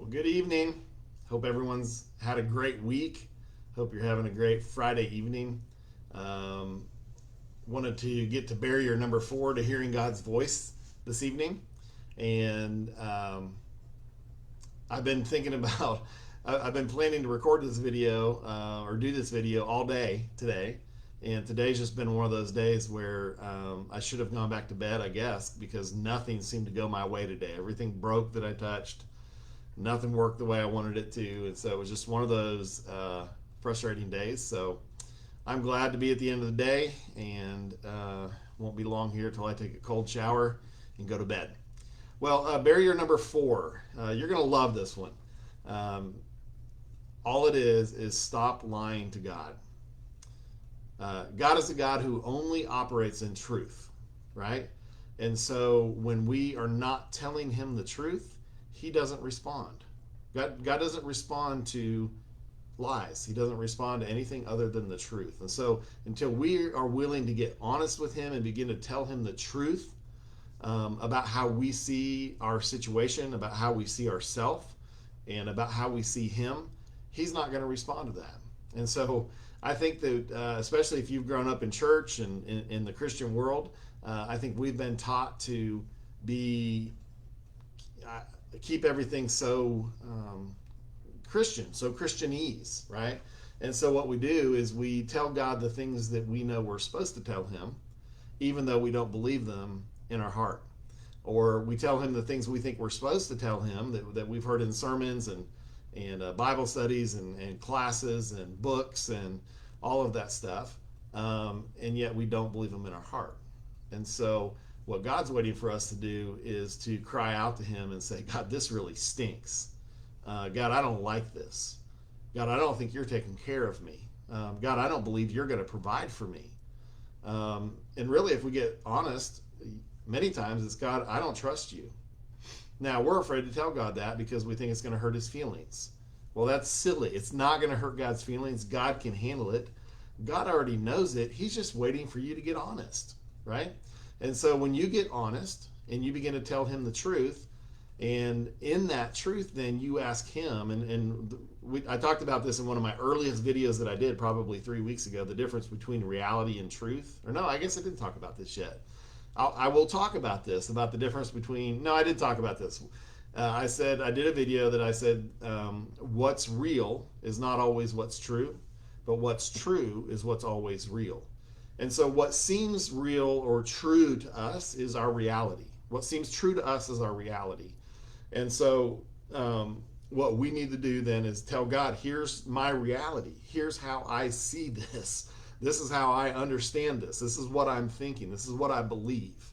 Well, good evening. Hope everyone's had a great week. Hope you're having a great Friday evening. Um, Wanted to get to barrier number 4 to hearing God's voice this evening. And I've been thinking about, I've been planning to record this video or do this video all day today. And today's just been one of those days where I should have gone back to bed, I guess, because nothing seemed to go my way today. Everything broke that I touched. Nothing worked the way I wanted it to, and so it was just one of those frustrating days. So I'm glad to be at the end of the day, and won't be long here till I take a cold shower and go to bed. Well, barrier number 4, you're gonna love this one. Um, all it is stop lying to God. God is a God who only operates in truth, right? And so when we are not telling him the truth, he doesn't respond. God doesn't respond to lies. He doesn't respond to anything other than the truth. And so until we are willing to get honest with him and begin to tell him the truth about how we see our situation, about how we see ourselves, and about how we see him, he's not going to respond to that. And so I think that, especially if you've grown up in church and in the Christian world, I think we've been taught to be keep everything so Christian, so Christianese, right? And so what we do is we tell God the things that we know we're supposed to tell him, even though we don't believe them in our heart. Or we tell him the things we think we're supposed to tell him that we've heard in sermons and Bible studies and classes and books and all of that stuff, and yet we don't believe them in our heart. And so what God's waiting for us to do is to cry out to him and say, God, this really stinks. God, I don't like this. God, I don't think you're taking care of me. God, I don't believe you're going to provide for me. And really, if we get honest, many times it's, God, I don't trust you. Now, we're afraid to tell God that because we think it's going to hurt his feelings. Well, that's silly. It's not going to hurt God's feelings. God can handle it. God already knows it. He's just waiting for you to get honest, right? And so when you get honest and you begin to tell him the truth, and in that truth, then you ask him, I talked about this in one of my earliest videos that I did probably 3 weeks ago, the difference between reality and truth. Or no, I guess I didn't talk about this yet. I will talk about this, about the difference between, no, I did talk about this. I did a video that I said, what's real is not always what's true, but what's true is what's always real. And so what seems real or true to us is our reality. What seems true to us is our reality. And so what we need to do then is tell God, here's my reality. Here's how I see this. This is how I understand this. This is what I'm thinking. This is what I believe,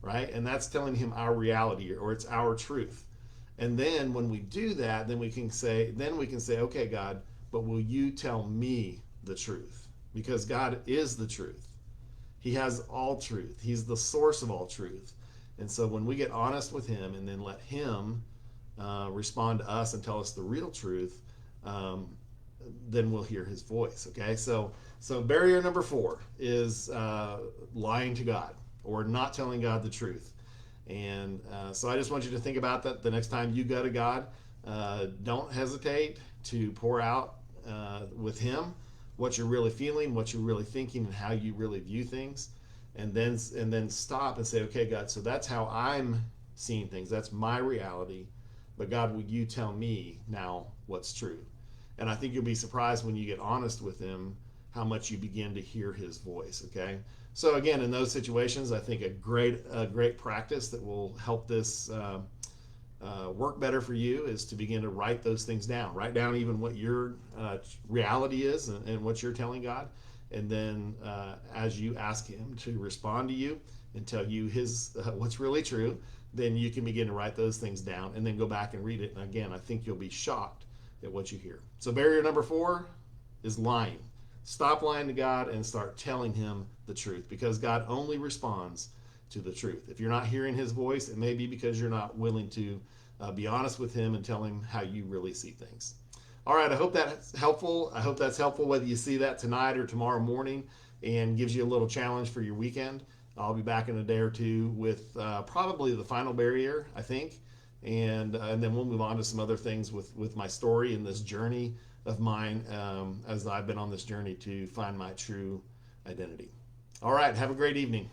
right? And that's telling him our reality, or it's our truth. And then when we do that, then we can say, okay, God, but will you tell me the truth? Because God is the truth. He has all truth. He's the source of all truth. And so when we get honest with him and then let him respond to us and tell us the real truth, then we'll hear his voice. Okay, so barrier number 4 is lying to God or not telling God the truth. And so I just want you to think about that the next time you go to God. Don't hesitate to pour out with him what you're really feeling, what you're really thinking, and how you really view things. And then stop and say, okay, God, so that's how I'm seeing things. That's my reality. But God, will you tell me now what's true? And I think you'll be surprised when you get honest with him how much you begin to hear his voice, okay? So again, in those situations, I think a great practice that will help this work better for you is to begin to write those things down. Write down even what your reality is and what you're telling God. And then as you ask him to respond to you and tell you his what's really true, then you can begin to write those things down and then go back and read it. And again, I think you'll be shocked at what you hear. So barrier number 4 is lying. Stop lying to God and start telling him the truth, because God only responds to the truth. If you're not hearing his voice, it may be because you're not willing to be honest with him and tell him how you really see things. All right, I hope that's helpful. I hope that's helpful whether you see that tonight or tomorrow morning and gives you a little challenge for your weekend. I'll be back in a day or two with probably the final barrier, I think. and then we'll move on to some other things with my story and this journey of mine, as I've been on this journey to find my true identity. All right, have a great evening.